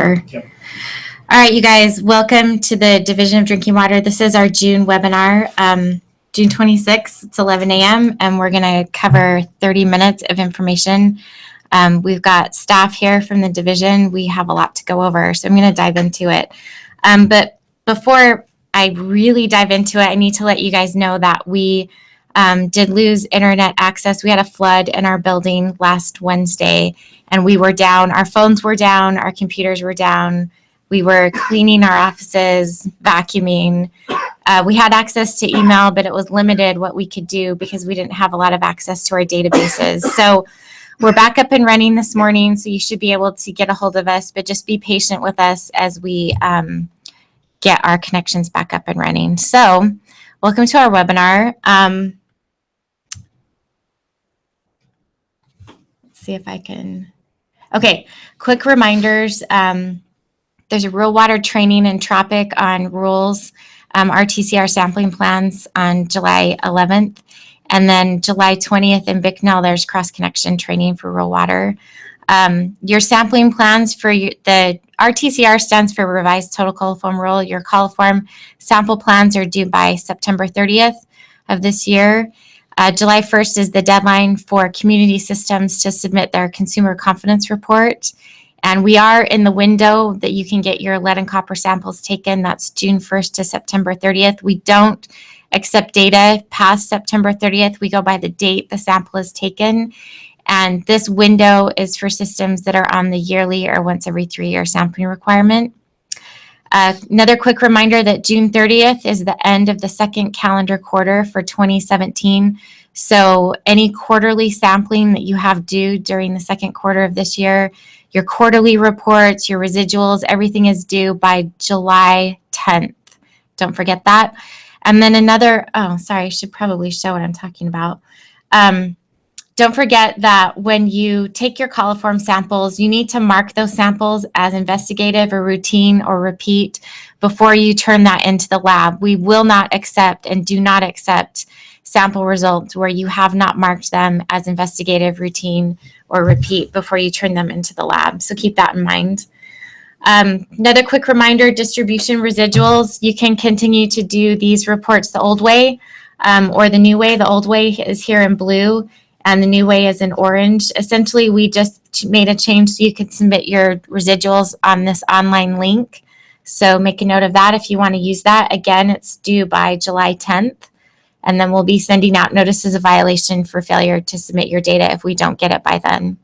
Yep. All right, you guys, welcome to the Division of Drinking Water. This is our June webinar, June 26th, it's 11 a.m., and we're going to cover 30 minutes of information. We've got staff here from the division. We have a lot to go over, so I'm going to dive into it. But before I really dive into it, I need to let you guys know that we did lose internet access. We had a flood in our building last Wednesday, and we were down. Our phones were down. Our computers were down. We were cleaning our offices, vacuuming. We had access to email, but it was limited what we could do because we didn't have a lot of access to our databases. So we're back up and running this morning, so you should be able to get a hold of us, but just be patient with us as we get our connections back up and running. So welcome to our webinar. Let's see if I can. Okay, quick reminders. There's a rural water training and Tropic on rules, RTCR sampling plans on July 11th. And then July 20th in Bicknell, there's cross-connection training for rural water. Your sampling plans for the RTCR stands for Revised Total Coliform Rule. Your coliform sample plans are due by September 30th of this year. July 1st is the deadline for community systems to submit their consumer confidence report. And we are in the window that you can get your lead and copper samples taken. That's June 1st to September 30th. We don't accept data past September 30th. We go by the date the sample is taken. And this window is for systems that are on the yearly or once every 3-year sampling requirement. Another quick reminder that June 30th is the end of the second calendar quarter for 2017. So any quarterly sampling that you have due during the second quarter of this year, your quarterly reports, your residuals, everything is due by July 10th. Don't forget that. And then I should probably show what I'm talking about. Don't forget that when you take your coliform samples, you need to mark those samples as investigative or routine or repeat before you turn that into the lab. We will not accept and do not accept sample results where you have not marked them as investigative, routine, or repeat before you turn them into the lab. So keep that in mind. Another quick reminder, distribution residuals. You can continue to do these reports the old way or the new way. The old way is here in blue, and the new way is in orange. Essentially, we just made a change so you could submit your residuals on this online link. So make a note of that if you want to use that. Again, it's due by July 10th. And then we'll be sending out notices of violation for failure to submit your data if we don't get it by then.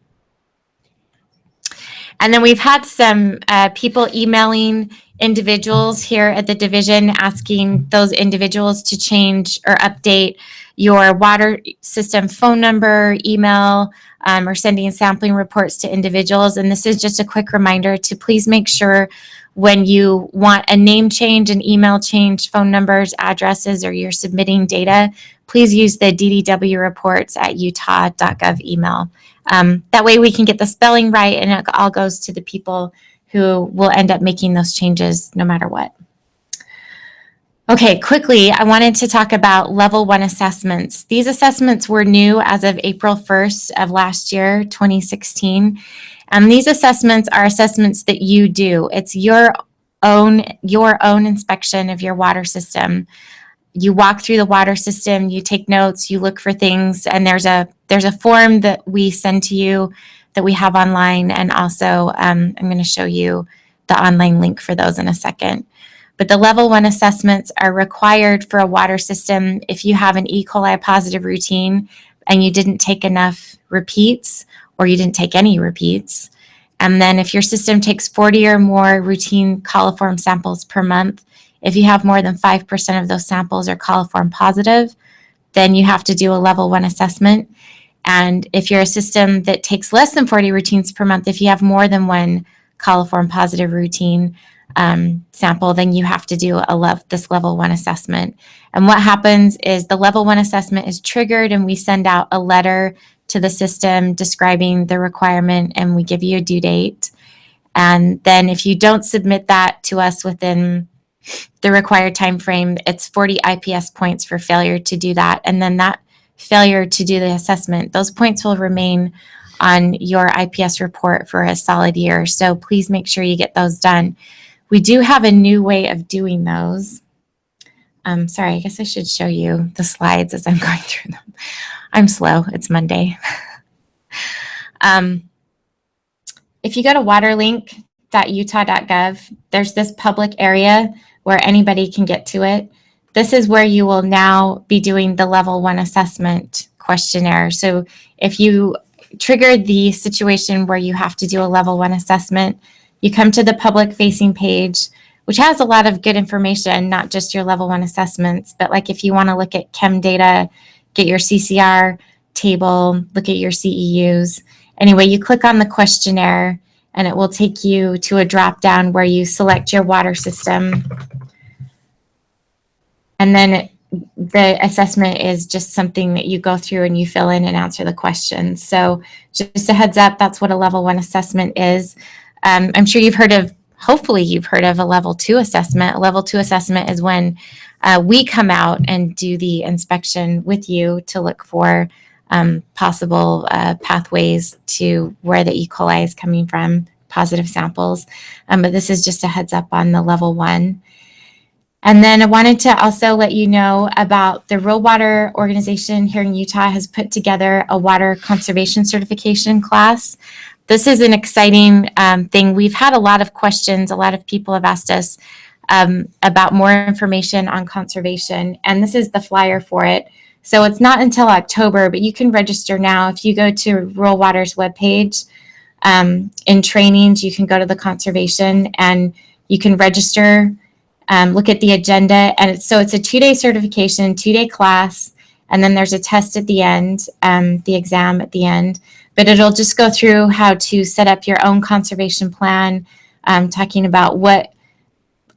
And then we've had some people emailing individuals here at the division asking those individuals to change or update your water system phone number, email, or sending sampling reports to individuals. And this is just a quick reminder to please make sure when you want a name change, an email change, phone numbers, addresses, or you're submitting data, please use the DDW reports at utah.gov email. That way we can get the spelling right and it all goes to the people who will end up making those changes no matter what. Okay, quickly, I wanted to talk about level 1 assessments. These assessments were new as of April 1st of last year, 2016. And these assessments are assessments that you do. It's your own inspection of your water system. You walk through the water system, you take notes, you look for things, and there's a form that we send to you that we have online, and also I'm going to show you the online link for those in a second. But the level 1 assessments are required for a water system if you have an E. coli positive routine and you didn't take enough repeats or you didn't take any repeats. And then if your system takes 40 or more routine coliform samples per month, if you have more than 5% of those samples are coliform positive, then you have to do a level 1 assessment. And if you're a system that takes less than 40 routines per month, if you have more than one coliform positive routine sample, then you have to do this level 1 assessment. And what happens is the level 1 assessment is triggered and we send out a letter to the system describing the requirement and we give you a due date. And then if you don't submit that to us within the required time frame, it's 40 IPS points for failure to do that. And then that failure to do the assessment, those points will remain on your IPS report for a solid year. So please make sure you get those done. We do have a new way of doing those. Sorry, I guess I should show you the slides as I'm going through them. I'm slow. It's Monday. If you go to waterlink.utah.gov, there's this public area where anybody can get to it. This is where you will now be doing the level 1 assessment questionnaire. So if you trigger the situation where you have to do a level 1 assessment, you come to the public facing page, which has a lot of good information, not just your level 1 assessments, but like if you want to look at chem data, get your CCR table, look at your CEUs. Anyway, you click on the questionnaire and it will take you to a drop down where you select your water system. And then the assessment is just something that you go through and you fill in and answer the questions. So just a heads up, that's what a level 1 assessment is. I'm sure you've heard of, hopefully you've heard of a level 2 assessment. A level 2 assessment is when we come out and do the inspection with you to look for possible pathways to where the E. coli is coming from, positive samples. But this is just a heads up on the level 1. And then I wanted to also let you know about the Rural Water Organization here in Utah has put together a water conservation certification class. This is an exciting thing. We've had a lot of questions. A lot of people have asked us about more information on conservation, and this is the flyer for it. So it's not until October, but you can register now. If you go to Rural Water's webpage, in trainings, you can go to the conservation and you can register, look at the agenda. And so it's a 2-day certification, 2-day class, and then there's a test at the end, the exam at the end. But it'll just go through how to set up your own conservation plan, talking about what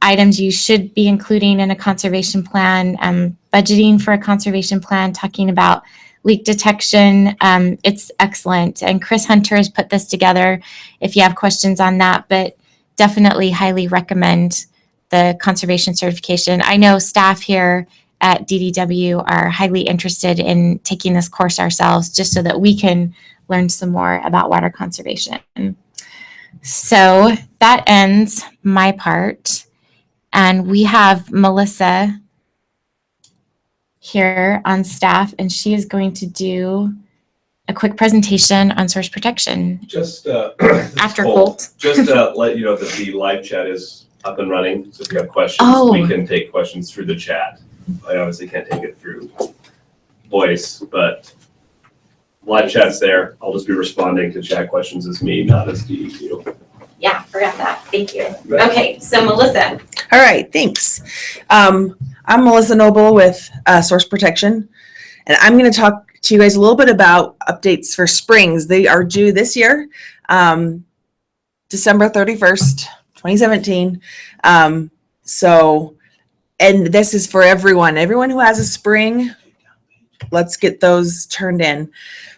items you should be including in a conservation plan, budgeting for a conservation plan, talking about leak detection. It's excellent. And Chris Hunter has put this together if you have questions on that, but definitely highly recommend the conservation certification. I know staff here at DDW are highly interested in taking this course ourselves just so that we can learn some more about water conservation. So that ends my part. And we have Melissa here on staff, and she is going to do a quick presentation on source protection. Just after Colt. Just to let you know that the live chat is up and running. So if you have questions, we can take questions through the chat. I obviously can't take it through voice, but live chat's there. I'll just be responding to chat questions as me, not as DEQ. Yeah, forgot that. Thank you. Right. Okay, so Melissa. All right, thanks. I'm Melissa Noble with Source Protection, and I'm going to talk to you guys a little bit about updates for springs. They are due this year, December 31st, 2017. And this is for everyone who has a spring. Let's get those turned in.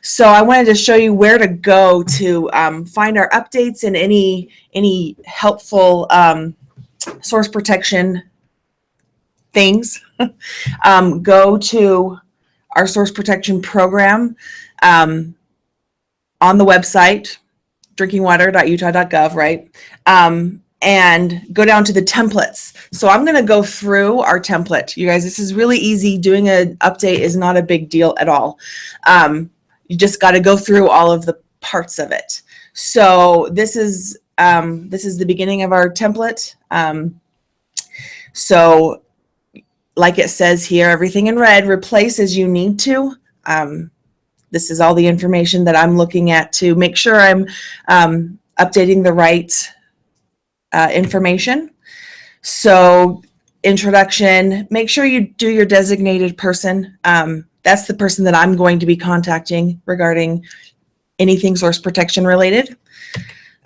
So I wanted to show you where to go to find our updates and any helpful source protection things. Go to our source protection program on the website, drinkingwater.utah.gov, right? And go down to the templates. So I'm going to go through our template. You guys, this is really easy. Doing an update is not a big deal at all. You just got to go through all of the parts of it. So this is the beginning of our template. So like it says here, everything in red, replace as you need to. This is all the information that I'm looking at to make sure I'm updating the right information. So introduction, make sure you do your designated person. That's the person that I'm going to be contacting regarding anything source protection related.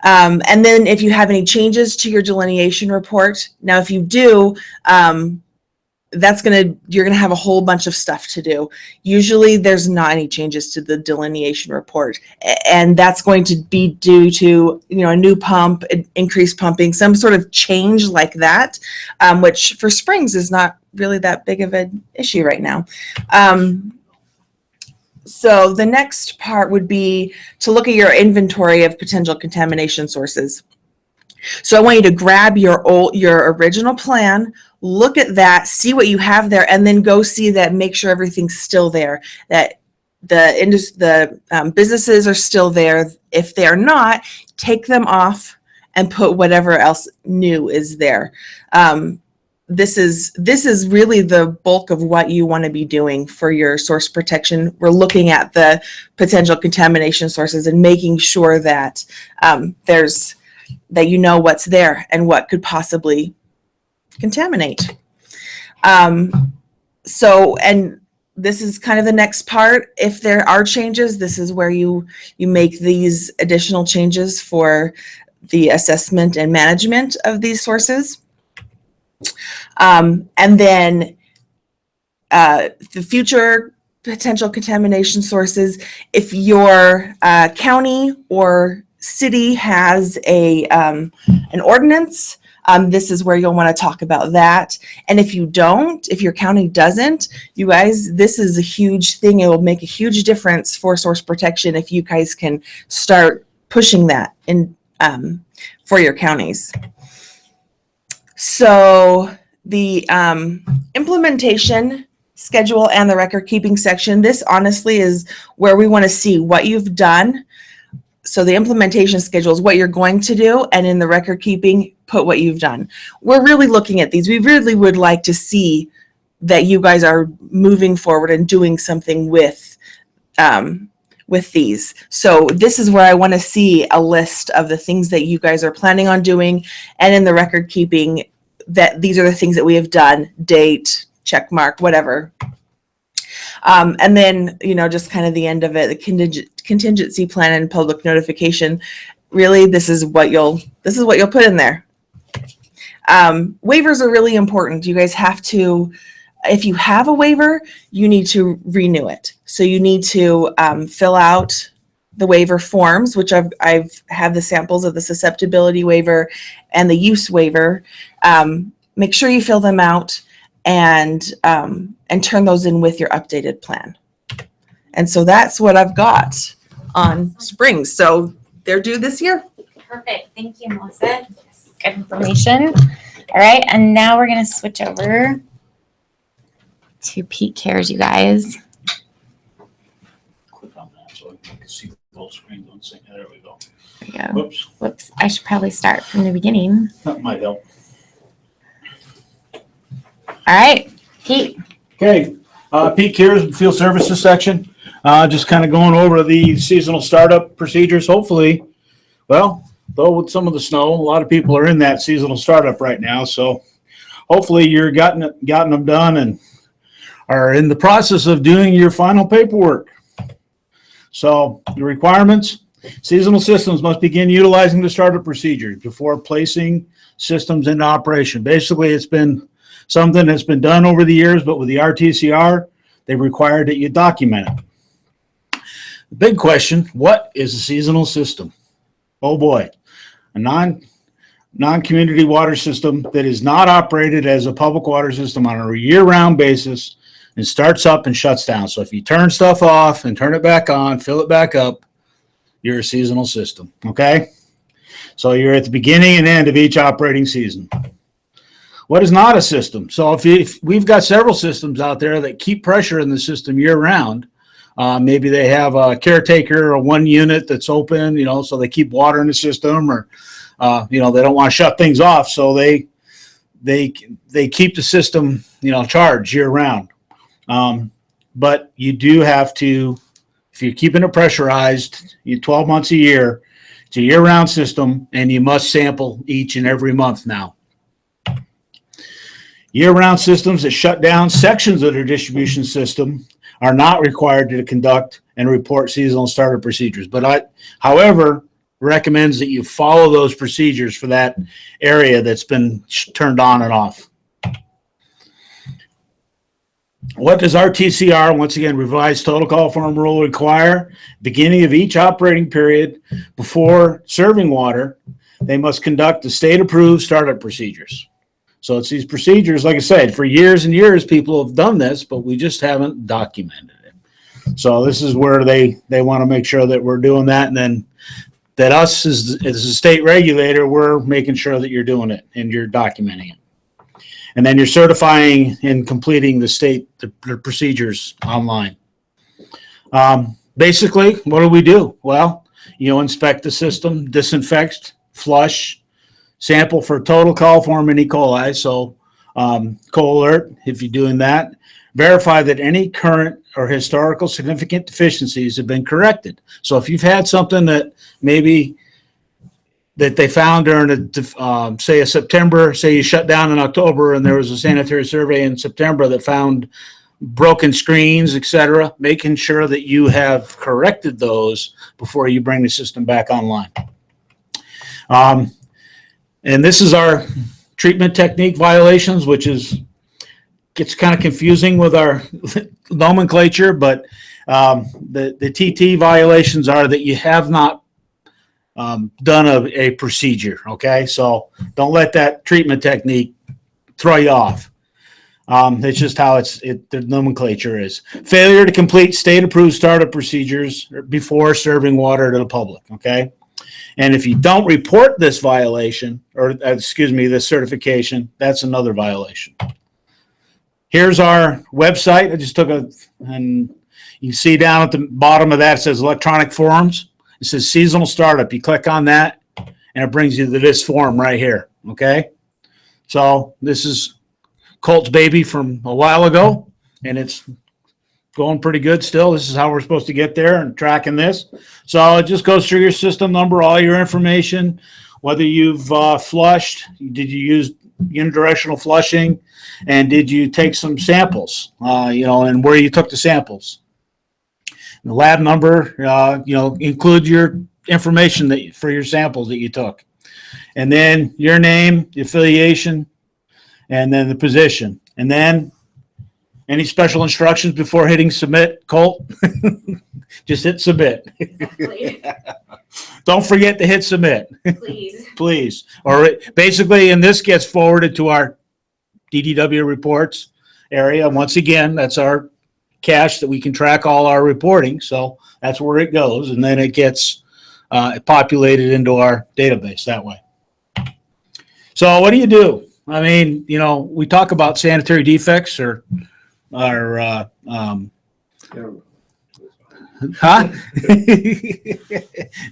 And then if you have any changes to your delineation report, now if you do, you're gonna have a whole bunch of stuff to do. Usually there's not any changes to the delineation report, and that's going to be due to a new pump, increased pumping, some sort of change like that, which for springs is not really that big of an issue right now. So the next part would be to look at your inventory of potential contamination sources. So I want you to grab your original plan, look at that, see what you have there, and then go see that, make sure everything's still there, that the businesses are still there. If they are not, take them off and put whatever else new is there. This is really the bulk of what you want to be doing for your source protection. We're looking at the potential contamination sources and making sure that that you know what's there and what could possibly contaminate. So, and this is kind of the next part. If there are changes, this is where you make these additional changes for the assessment and management of these sources. And then the future potential contamination sources, if your county or city has an ordinance, this is where you'll want to talk about that. And if you don't, if your county doesn't, you guys, this is a huge thing. It will make a huge difference for source protection if you guys can start pushing that in for your counties. So the implementation schedule and the record keeping section, this honestly is where we want to see what you've done. So the implementation schedule is what you're going to do, and in the record keeping, put what you've done. We're really looking at these. We really would like to see that you guys are moving forward and doing something with these. So this is where I want to see a list of the things that you guys are planning on doing, and in the record keeping, that these are the things that we have done, date, check mark, whatever. And then, just kind of the end of it, the contingency plan and public notification. Really, this is what you'll put in there. Waivers are really important. You guys have to, if you have a waiver, you need to renew it. So you need to fill out the waiver forms, which I've have the samples of the susceptibility waiver and the use waiver. Make sure you fill them out and turn those in with your updated plan. And so that's what I've got on springs. So they're due this year. Perfect. Thank you, Melissa. Good information. All right. And now we're going to switch over to peak cares, you guys. Click on that so I can see the full screen. Don't say, there we go. There we go. Whoops, Whoops. I should probably start from the beginning. that might help. All right. Pete. Okay, peak cares and field services section. Just kind of going over the seasonal startup procedures. Hopefully, well, though with some of the snow, a lot of people are in that seasonal startup right now. So hopefully you're gotten them done and are in the process of doing your final paperwork. So the requirements: seasonal systems must begin utilizing the startup procedures before placing systems into operation. Basically, it's been something that's been done over the years, but with the RTCR, they required that you document it. The big question: what is a seasonal system? Oh boy, a non-community water system that is not operated as a public water system on a year-round basis and starts up and shuts down. So if you turn stuff off and turn it back on, fill it back up, you're a seasonal system, okay? So you're at the beginning and end of each operating season. What is not a system? So if we've got several systems out there that keep pressure in the system year-round, maybe they have a caretaker or one unit that's open, so they keep water in the system, or they don't want to shut things off, so they keep the system charged year-round. But you do have to, if you're keeping it pressurized, 12 months a year, it's a year-round system, and you must sample each and every month now. Year-round systems that shut down sections of their distribution system are not required to conduct and report seasonal startup procedures. But however, recommends that you follow those procedures for that area that's been turned on and off. What does RTCR, once again, revised total call form rule, require? Beginning of each operating period, before serving water, they must conduct the state-approved startup procedures. So it's these procedures, like I said, for years and years, people have done this, but we just haven't documented it. So this is where they want to make sure that we're doing that, and then that us as a state regulator, we're making sure that you're doing it and you're documenting it. And then you're certifying and completing the procedures online. Basically, what do we do? Well, inspect the system, disinfect, flush, sample for total coliform and E. coli. So co-alert, if you're doing that, verify that any current or historical significant deficiencies have been corrected. So if you've had something that maybe that they found during say a September, say you shut down in October and there was a sanitary survey in September that found broken screens, etc., making sure that you have corrected those before you bring the system back online. And this is our treatment technique violations, which gets kind of confusing with our nomenclature, but the TT violations are that you have not done a procedure, okay? So don't let that treatment technique throw you off. It's just how the nomenclature is. Failure to complete state-approved startup procedures before serving water to the public, okay? And if you don't report this violation, or this certification, that's another violation. Here's our website. I just took and you can see down at the bottom of that, it says electronic forms. It says seasonal startup. You click on that and it brings you to this form right here. Okay. So this is Colt's baby from a while ago and it's going pretty good still. This is how we're supposed to get there and tracking this. So it just goes through your system number, all your information, whether you've flushed, did you use unidirectional flushing, and did you take some samples, and where you took the samples. The lab number, include your information for your samples that you took. And then your name, the affiliation, and then the position. And then any special instructions before hitting submit, Colt? Just hit submit. Don't forget to hit submit. Please. Or basically, and this gets forwarded to our DDW reports area. Once again, that's our cache that we can track all our reporting. So that's where it goes. And then it gets populated into our database that way. So what do you do? I mean, we talk about sanitary defects or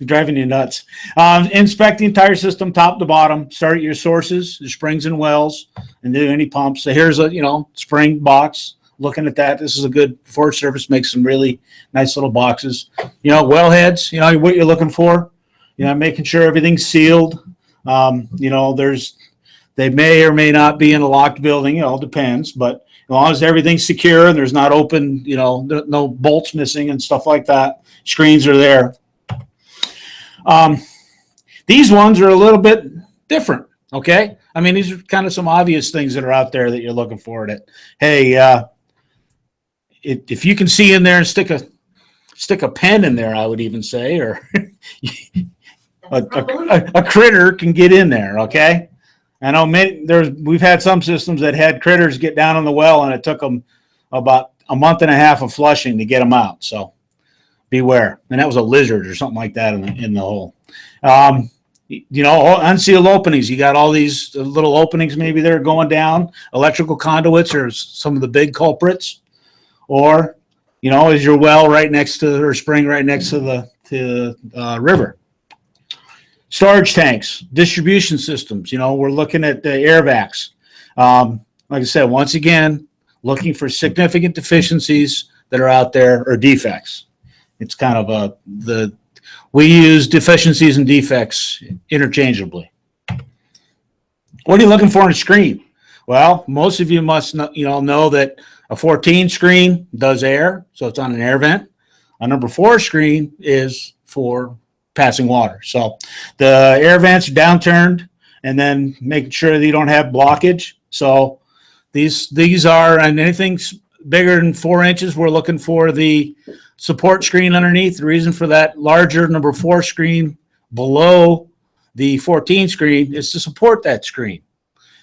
driving you nuts. Inspect the entire system top to bottom. Start at your sources, the springs and wells, and do any pumps. So here's a spring box. Looking at that, this is a good Forest Service makes some really nice little boxes. Well heads. What you're looking for. Making sure everything's sealed. They may or may not be in a locked building. It all depends, but as long as everything's secure and there's not open, no bolts missing and stuff like that, screens are there. These ones are a little bit different, okay? I mean, these are kind of some obvious things that are out there that you're looking for. That, hey, if you can see in there and stick a pen in there, I would even say, or a critter can get in there, okay? I know we've had some systems that had critters get down in the well, and it took them about a month and a half of flushing to get them out. So beware. And that was a lizard or something like that in the hole. Unsealed openings. You got all these little openings maybe they're going down. Electrical conduits are some of the big culprits. Or, is your well right next to or spring right next to the river. Storage tanks, distribution systems. We're looking at the air vacs. Like I said, once again, looking for significant deficiencies that are out there or defects. It's kind of we use deficiencies and defects interchangeably. What are you looking for in a screen? Well, most of you must know that a 14 screen does air, so it's on an air vent. A number 4 screen is for passing water. So the air vents are downturned, and then making sure that you don't have blockage. So these are, and anything bigger than 4 inches, we're looking for the support screen underneath. The reason for that larger number 4 screen below the 14 screen is to support that screen.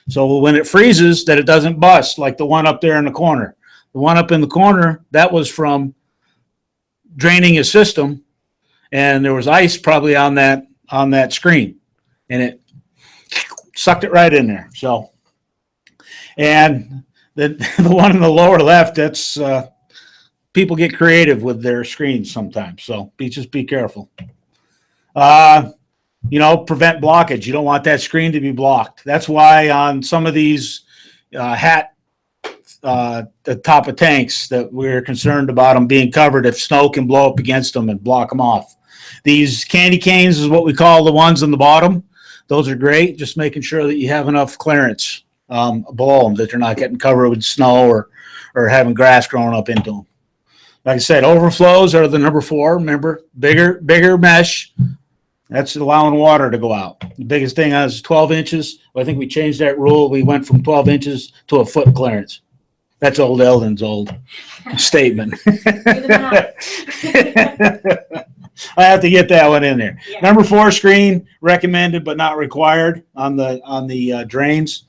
So when it freezes, that it doesn't bust like the one up there in the corner. The one up in the corner, that was from draining a system, and there was ice probably on that screen, and it sucked it right in there. So, and the one in the lower left, that's people get creative with their screens sometimes. So just be careful. Prevent blockage. You don't want that screen to be blocked. That's why on some of these the top of tanks that we're concerned about them being covered if snow can blow up against them and block them off. These candy canes is what we call the ones on the bottom. Those are great. Just making sure that you have enough clearance below them, that they're not getting covered with snow or having grass growing up into them. Like I said, overflows are the number 4. Remember, bigger mesh. That's allowing water to go out. The biggest thing is 12 inches. I think we changed that rule. We went from 12 inches to a foot clearance. That's old Eldon's old statement. I have to get that one in there. Yeah. Number 4 screen recommended but not required on the drains.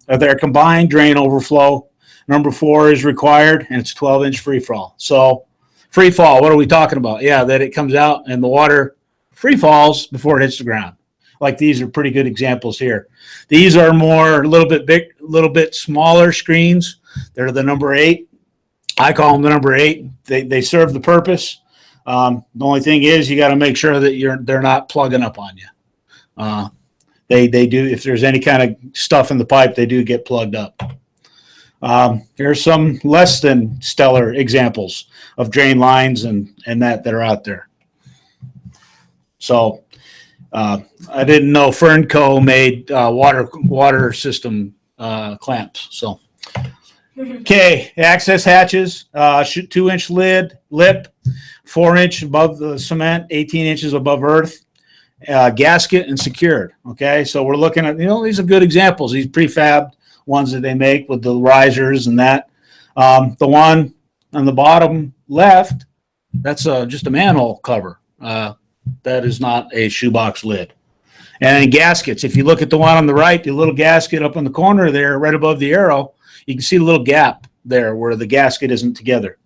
They're combined drain overflow. Number 4 is required, and it's 12-inch free fall. So free fall, what are we talking about? Yeah, that it comes out and the water free falls before it hits the ground. Like these are pretty good examples here. These are a little bit smaller screens. They're the number 8. I call them the number 8. They serve the purpose. The only thing is you got to make sure that they're not plugging up on you. They do, if there's any kind of stuff in the pipe, they do get plugged up. Here's some less than stellar examples of drain lines and that are out there. So I didn't know Fernco made water system clamps. So okay, access hatches, 2-inch lip, 4-inch above the cement, 18 inches above earth, gasket and secured. Okay, so we're looking at, these are good examples. These prefabbed ones that they make with the risers and that. The one on the bottom left, that's just a manhole cover. That is not a shoebox lid. And then gaskets, if you look at the one on the right, the little gasket up in the corner there, right above the arrow, you can see the little gap there where the gasket isn't together.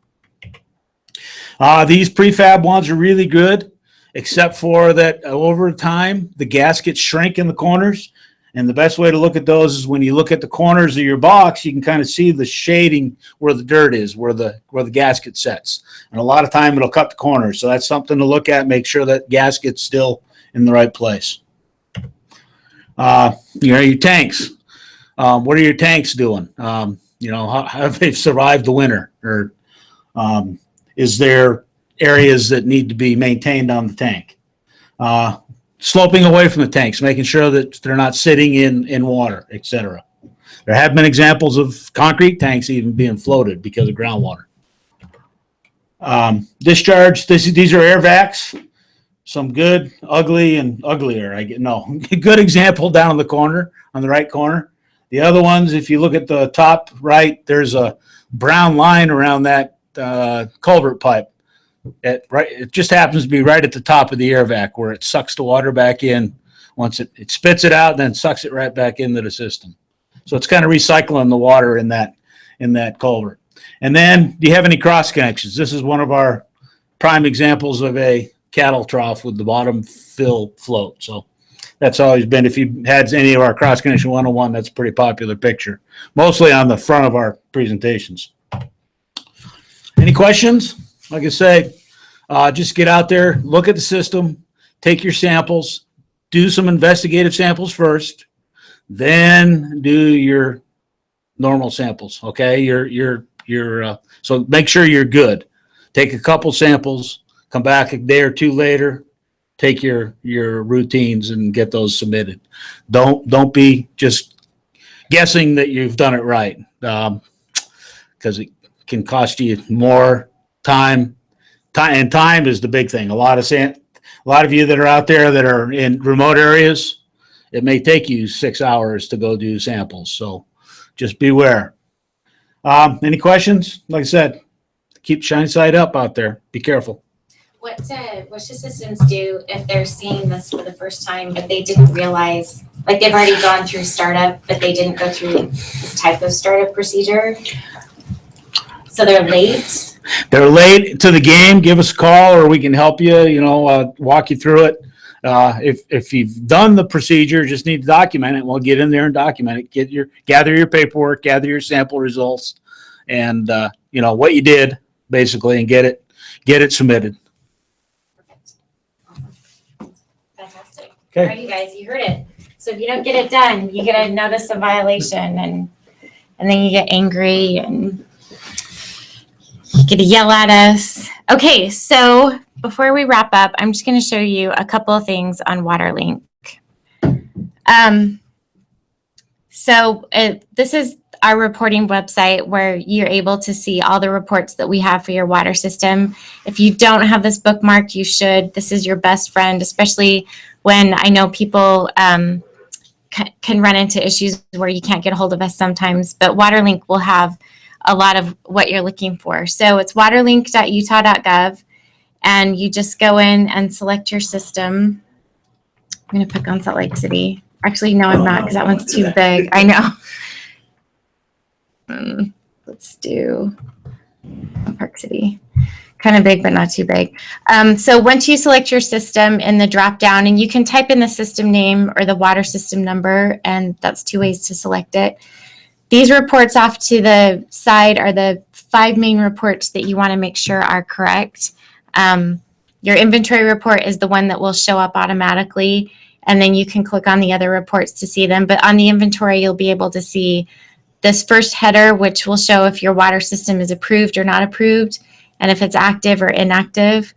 These prefab ones are really good, except for that over time, the gaskets shrink in the corners. And the best way to look at those is when you look at the corners of your box, you can kind of see the shading where the dirt is, where the gasket sets. And a lot of time it'll cut the corners. So that's something to look at. Make sure that gasket's still in the right place. Your tanks. What are your tanks doing? How have they survived the winter? Or is there areas that need to be maintained on the tank? Sloping away from the tanks, making sure that they're not sitting in water, etc. There have been examples of concrete tanks even being floated because of groundwater. Discharge, these are air vacs. Some good, ugly, and uglier. Good example down in the corner, on the right corner. The other ones, if you look at the top right, there's a brown line around that culvert pipe. It just happens to be right at the top of the air vac where it sucks the water back in. Once it spits it out, then sucks it right back into the system. So it's kind of recycling the water in that culvert. And then, do you have any cross connections? This is one of our prime examples of a cattle trough with the bottom fill float. So that's always been, if you had any of our cross connection 101, that's a pretty popular picture, mostly on the front of our presentations. Any questions? Like I say, just get out there, look at the system, take your samples, do some investigative samples first, then do your normal samples. Okay, so make sure you're good. Take a couple samples, come back a day or two later, take your routines and get those submitted. Don't be just guessing that you've done it right, because it can cost you more time. And time is the big thing. A lot of you that are out there that are in remote areas, it may take you 6 hours to go do samples. So just beware. Any questions? Like I said, keep shiny side up out there. Be careful. What should systems do if they're seeing this for the first time, but they didn't realize, like they've already gone through startup, but they didn't go through this type of startup procedure? So they're late? they're late to the game, give us a call or we can help you, walk you through it. If you've done the procedure, just need to document it. We'll get in there and document it. Gather your paperwork, gather your sample results, and what you did basically, and get it submitted. Fantastic. Okay. All right, you guys, you heard it. So if you don't get it done, you get a notice of violation, and then you get angry and you get to yell at us. Okay, so before we wrap up, I'm just going to show you a couple of things on WaterLink. This is our reporting website where you're able to see all the reports that we have for your water system. If you don't have this bookmarked, you should. This is your best friend, especially when I know people can run into issues where you can't get a hold of us sometimes, but WaterLink will have a lot of what you're looking for. So it's waterlink.utah.gov, and you just go in and select your system. I'm going to pick on Salt Lake City. Actually, no, I'm not, because that one's too big. I know. Let's do Park City. Kind of big, but not too big. So once you select your system in the drop down, and you can type in the system name or the water system number, and that's 2 ways to select it. These reports off to the side are the 5 main reports that you want to make sure are correct. Your inventory report is the one that will show up automatically, and then you can click on the other reports to see them. But on the inventory, you'll be able to see this first header, which will show if your water system is approved or not approved, and if it's active or inactive.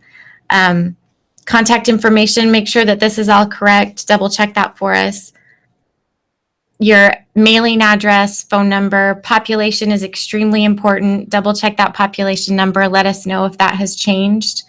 Contact information, make sure that this is all correct. Double check that for us. Your mailing address, phone number, population is extremely important. Double check that population number. Let us know if that has changed.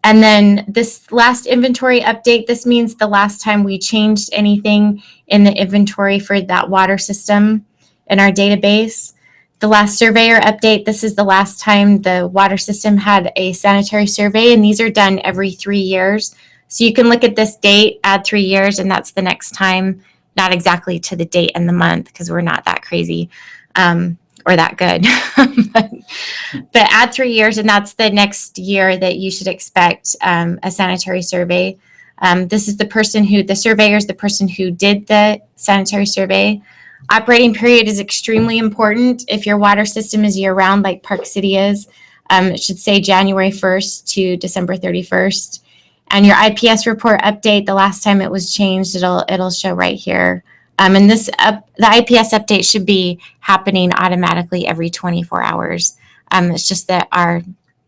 And then this last inventory update, this means the last time we changed anything in the inventory for that water system in our database. The last surveyor update, this is the last time the water system had a sanitary survey, and these are done every 3 years. So you can look at this date, add 3 years, and that's the next time, not exactly to the date and the month, because we're not that crazy or that good. but add 3 years, and that's the next year that you should expect a sanitary survey. This is the surveyor is the person who did the sanitary survey. Operating period is extremely important. If your water system is year-round, like Park City is, it should say January 1st to December 31st. And your IPS report update, the last time it was changed, it'll show right here. And the IPS update should be happening automatically every 24 hours. It's just that our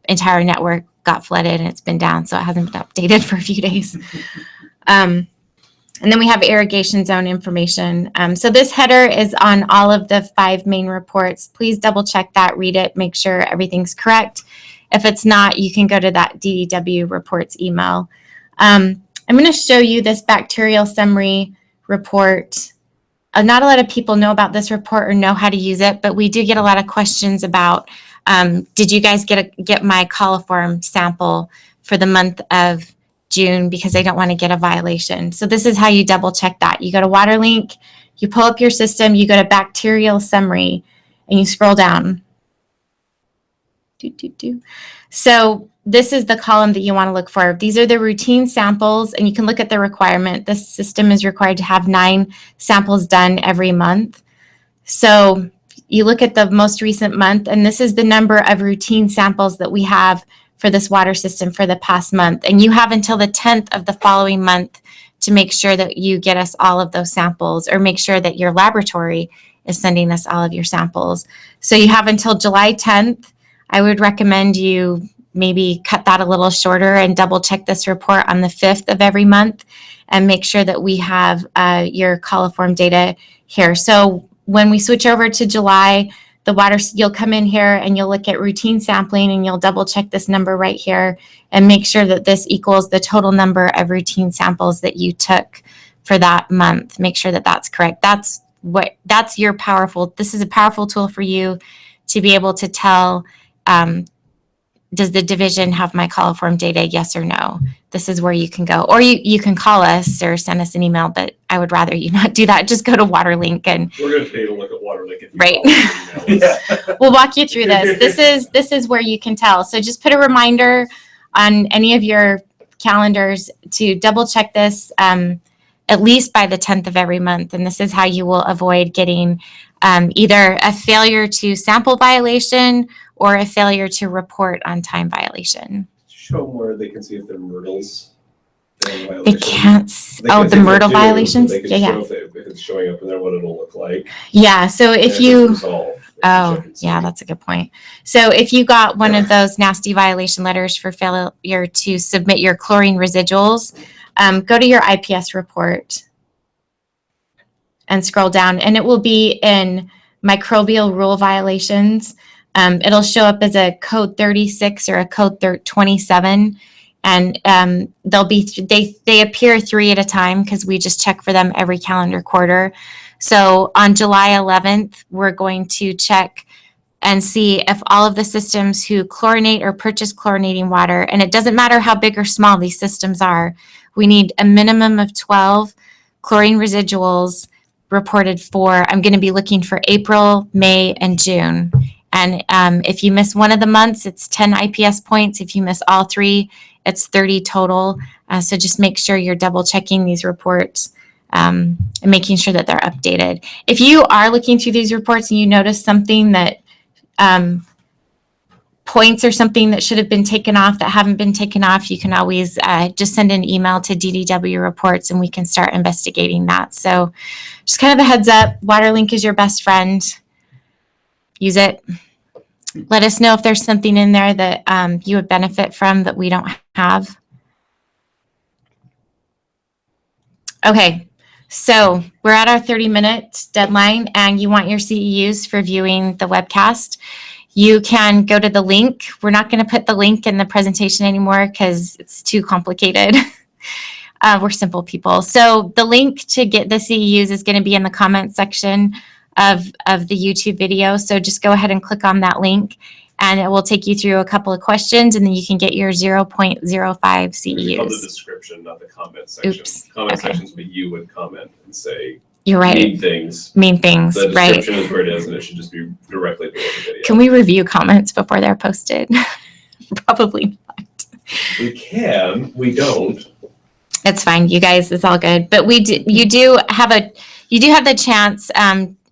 entire network got flooded and it's been down, so it hasn't been updated for a few days. And then we have irrigation zone information. So this header is on all of the 5 main reports. Please double check that, read it, make sure everything's correct. If it's not, you can go to that DDW reports email. I'm going to show you this bacterial summary report. Not a lot of people know about this report or know how to use it, but we do get a lot of questions about, did you guys get my coliform sample for the month of June, because I don't want to get a violation. So this is how you double check that. You go to WaterLink, you pull up your system, you go to bacterial summary, and you scroll down. So this is the column that you want to look for. These are the routine samples, and you can look at the requirement. This system is required to have 9 samples done every month. So you look at the most recent month, and this is the number of routine samples that we have for this water system for the past month. And you have until the 10th of the following month to make sure that you get us all of those samples, or make sure that your laboratory is sending us all of your samples. So you have until July 10th. I would recommend you maybe cut that a little shorter and double check this report on the 5th of every month and make sure that we have your coliform data here. So when we switch over to July, you'll come in here and you'll look at routine sampling, and you'll double check this number right here and make sure that this equals the total number of routine samples that you took for that month. Make sure that that's correct. This is a powerful tool for you to be able to tell does the division have my coliform data? Yes or no? This is where you can go. Or you can call us or send us an email, but I would rather you not do that. Just go to Waterlink and We're going to pay to look at Waterlink if you Right. call us or email us. we'll walk you through this. This is where you can tell. So just put a reminder on any of your calendars to double check this at least by the 10th of every month. And this is how you will avoid getting either a failure to sample violation or a failure to report on time violation. Show them where they can see if they're myrtles. They can't. The Myrtle violations. Yeah. If it's showing up in there, what it'll look like. Yeah. So if And you. it's resolved, Oh, check and see. yeah, that's a good point. So if you got one of those nasty violation letters for failure to submit your chlorine residuals, go to your IPS report and scroll down, and it will be in microbial rule violations. It'll show up as a code 36 or a code 27, and they appear 3 at a time because we just check for them every calendar quarter. So on July 11th, we're going to check and see if all of the systems who chlorinate or purchase chlorinating water, and it doesn't matter how big or small these systems are, we need a minimum of 12 chlorine residuals reported for, I'm going to be looking for April, May, and June. And if you miss one of the months, it's 10 IPS points. If you miss all 3, it's 30 total. So just make sure you're double checking these reports and making sure that they're updated. If you are looking through these reports and you notice something that points or something that should have been taken off that haven't been taken off, you can always just send an email to DDW reports and we can start investigating that. So just kind of a heads up, Waterlink is your best friend. Use it. Let us know if there's something in there that you would benefit from that we don't have. Okay, so we're at our 30-minute deadline and you want your CEUs for viewing the webcast. You can go to the link. We're not going to put the link in the presentation anymore because it's too complicated. We're simple people. So the link to get the CEUs is going to be in the comments section of the YouTube video. So just go ahead and click on that link and it will take you through a couple of questions and then you can get your 0.05 It's called the CEUs. description, not the comment section. Oops. Comment Okay. sections where you would comment and say You're right. main things. Main things, The right? description is where it is, and it should just be directly below the video. Can we review comments before they're posted? Probably not. We can. We don't. It's fine, you guys. It's all good. But you do have the chance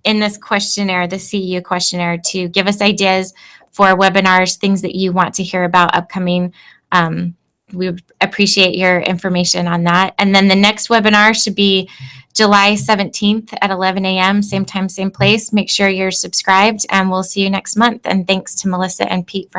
in this questionnaire, the CEU questionnaire, to give us ideas for webinars, things that you want to hear about upcoming. We would appreciate your information on that. And then the next webinar should be July 17th at 11 a.m., same time, same place. Make sure you're subscribed, and we'll see you next month. And thanks to Melissa and Pete for